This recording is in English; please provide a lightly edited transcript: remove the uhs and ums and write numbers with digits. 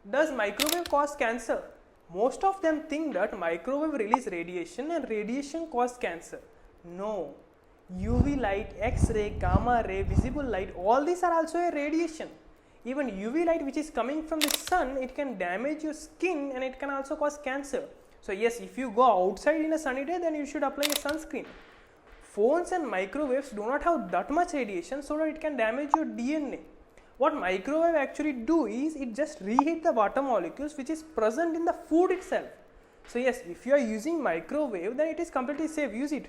Does microwave cause cancer? Most of them think that microwave release radiation and radiation cause cancer. No. UV light, X-ray, gamma ray, visible light, all these are also a radiation. Even UV light which is coming from the sun, it can damage your skin and it can also cause cancer. So yes, if you go outside in a sunny day, then you should apply a sunscreen. Phones and microwaves do not have that much radiation so that it can damage your DNA. What microwave actually do is it just reheat the water molecules which is present in the food itself. So yes, if you are using microwave, then it is completely safe, use it.